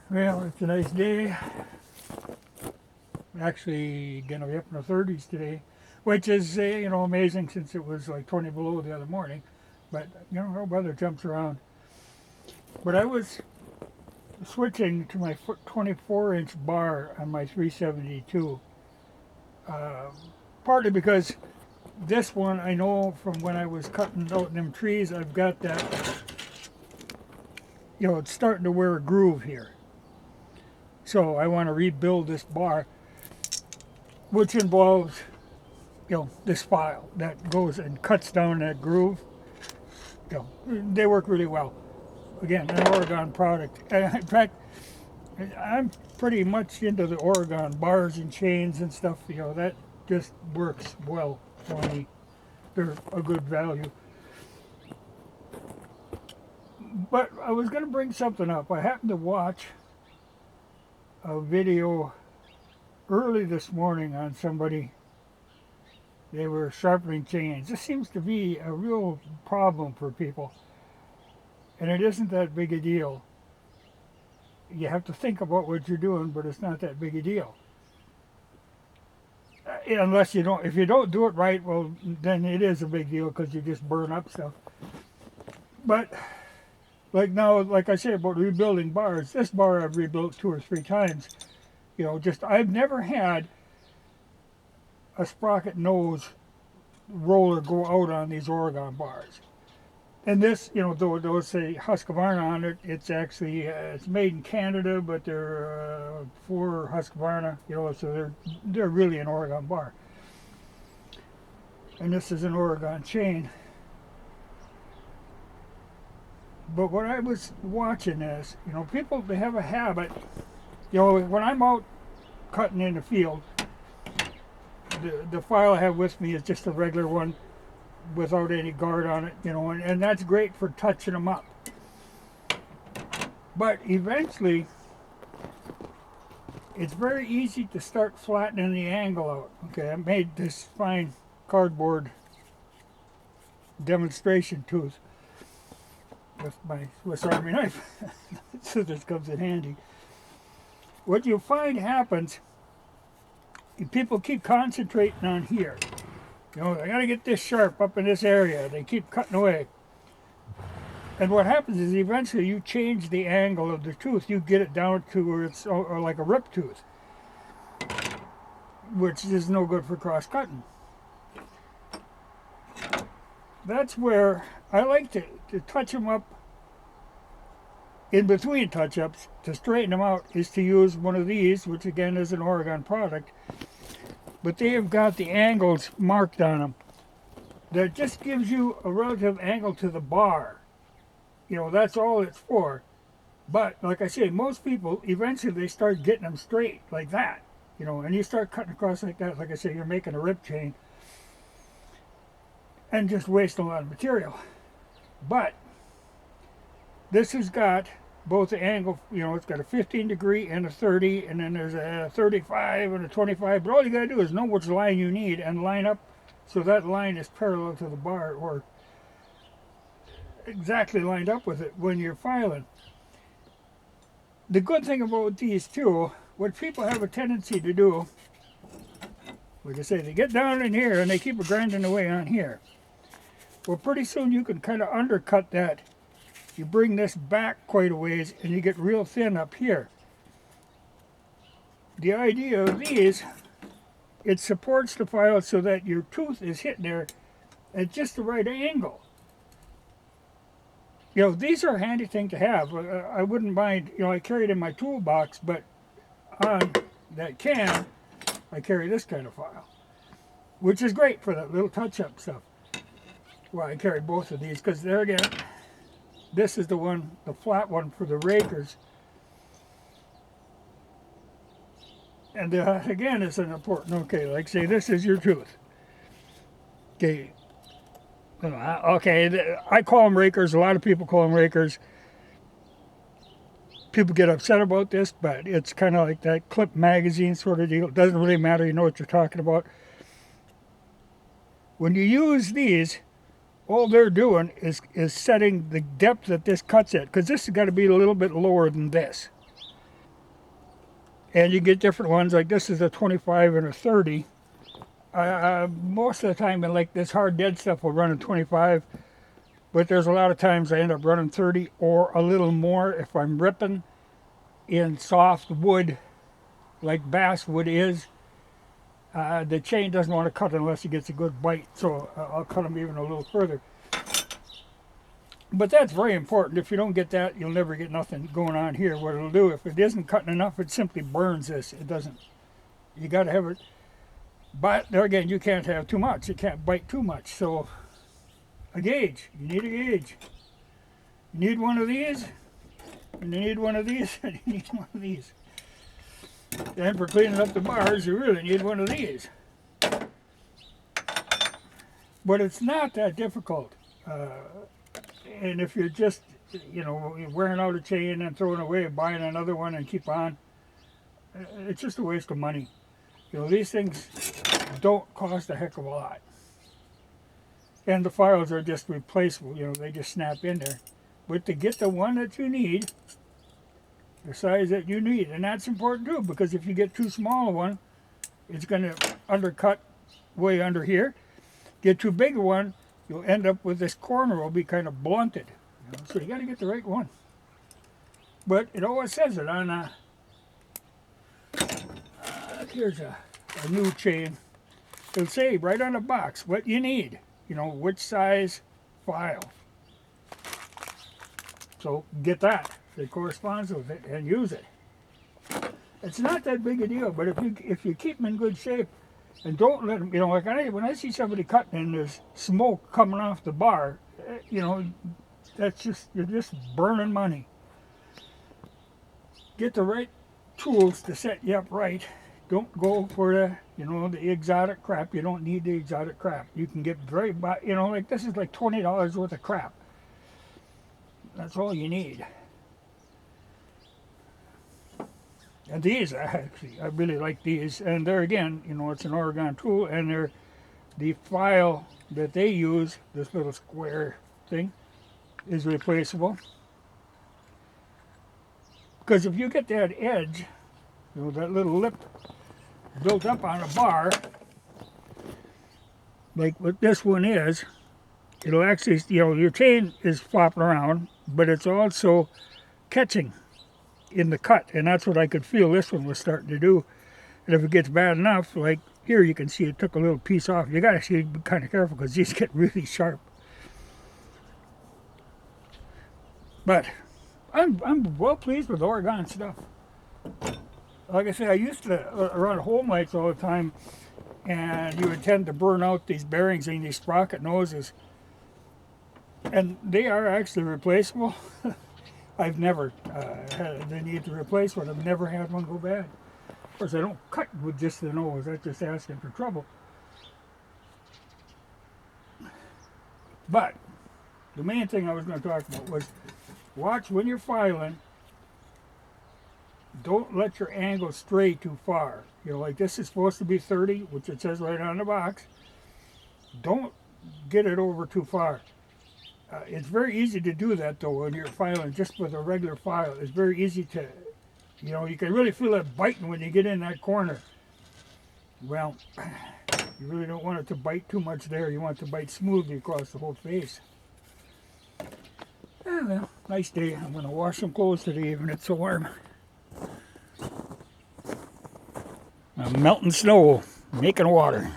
Well, it's a nice day. Actually, gonna be up in the 30s today, which is amazing since it was like 20 below the other morning. But the weather jumps around. But I was switching to my 24-inch bar on my 372, uh, partly because this one I know from when I was cutting out them trees. I've got that, it's starting to wear a groove here. So I want to rebuild this bar, which involves this file that goes and cuts down that groove. They work really well. Again, an Oregon product. In fact, I'm pretty much into the Oregon bars and chains and stuff. That just works well for me. They're a good value. But I was going to bring something up. I happened to watch a video early this morning on somebody. They were sharpening chains. This seems to be a real problem for people. And it isn't that big a deal. You have to think about what you're doing, but it's not that big a deal. Unless you don't, if you don't do it right, well, then it is a big deal because you just burn up stuff. But like now, like I say about rebuilding bars, this bar I've rebuilt 2 or 3 times. I've never had a sprocket nose roller go out on these Oregon bars. And this, though those say Husqvarna on it, it's actually it's made in Canada, but they're for Husqvarna, so they're really an Oregon bar. And this is an Oregon chain. But what I was watching is, people, they have a habit, when I'm out cutting in the field, the file I have with me is just a regular one without any guard on it, and that's great for touching them up. But eventually, it's very easy to start flattening the angle out. Okay, I made this fine cardboard demonstration tooth with my Swiss Army knife. So this comes in handy. What you find happens, people keep concentrating on here. I got to get this sharp up in this area. They keep cutting away. And what happens is eventually you change the angle of the tooth. You get it down to where it's like a rip tooth, which is no good for cross-cutting. That's where I like to touch them up in between touch-ups. To straighten them out is to use one of these, which again is an Oregon product. But they have got the angles marked on them. That just gives you a relative angle to the bar. That's all it's for. But like I say, most people eventually they start getting them straight like that. And you start cutting across like that. Like I say, you're making a rip chain and just wasting a lot of material. But this has got both the angle, it's got a 15 degree and a 30, and then there's a 35 and a 25. But all you got to do is know which line you need and line up so that line is parallel to the bar or exactly lined up with it when you're filing. The good thing about these too, what people have a tendency to do, like I say, they get down in here and they keep grinding away on here. Well, pretty soon you can kind of undercut that. You bring this back quite a ways and you get real thin up here. The idea of these, it supports the file so that your tooth is hitting there at just the right angle. These are a handy thing to have. I wouldn't mind, I carry it in my toolbox, but on that can, I carry this kind of file, which is great for that little touch-up stuff. Well, I carry both of these because there again, this is the one, the flat one for the rakers. And again, it's an important, okay, like say this is your tooth. Okay, I call them rakers. A lot of people call them rakers. People get upset about this, but it's kind of like that Clip magazine sort of deal. It doesn't really matter, you know what you're talking about. When you use these, all they're doing is setting the depth that this cuts at, because this has got to be a little bit lower than this. And you get different ones, like this is a 25 and a 30. Most of the time in like this hard dead stuff will run a 25, but there's a lot of times I end up running 30 or a little more if I'm ripping in soft wood like basswood is. The chain doesn't want to cut unless it gets a good bite, so I'll cut them even a little further. But that's very important. If you don't get that, you'll never get nothing going on here. What it'll do, if it isn't cutting enough, it simply burns this. It doesn't. You got to have it. But there again, you can't have too much. You can't bite too much. So a gauge. You need a gauge. You need one of these, and you need one of these, and you need one of these. And for cleaning up the bars, you really need one of these. But it's not that difficult. And if you're just, you're wearing out a chain and throwing away, buying another one and keep on, it's just a waste of money. These things don't cost a heck of a lot. And the files are just replaceable, they just snap in there. But to get the one that you need, the size that you need, and that's important too, because if you get too small a one, it's going to undercut way under here. Get too big a one, you'll end up with this corner will be kind of blunted. So you got to get the right one. But it always says it on here's a new chain. It'll say right on the box what you need, which size file. So get that corresponds with it and use it. It's not that big a deal, but if you keep them in good shape and don't let them, like when I see somebody cutting and there's smoke coming off the bar, that's you're just burning money. Get the right tools to set you up right. Don't go for the exotic crap. You don't need the exotic crap. You can get like this is like $20 worth of crap. That's all you need. And these, I really like these. And there again, it's an Oregon tool, and the file that they use, this little square thing, is replaceable. Because if you get that edge, that little lip built up on a bar, like what this one is, it'll actually, your chain is flopping around, but it's also catching in the cut, and that's what I could feel this one was starting to do. And if it gets bad enough, like here you can see it took a little piece off. You gotta be kind of careful because these get really sharp. But I'm well pleased with Oregon stuff. Like I said, I used to run home lights all the time, and you would tend to burn out these bearings and these sprocket noses, and they are actually replaceable. I've never had the need to replace one. I've never had one go bad. Of course, I don't cut with just the nose. That's just asking for trouble. But the main thing I was going to talk about was watch when you're filing. Don't let your angle stray too far. Like this is supposed to be 30, which it says right on the box. Don't get it over too far. It's very easy to do that though when you're filing just with a regular file. It's very easy to, you can really feel it biting when you get in that corner. Well, you really don't want it to bite too much there. You want it to bite smoothly across the whole face. Well, nice day. I'm going to wash some clothes today even it's so warm. Melting snow, making water.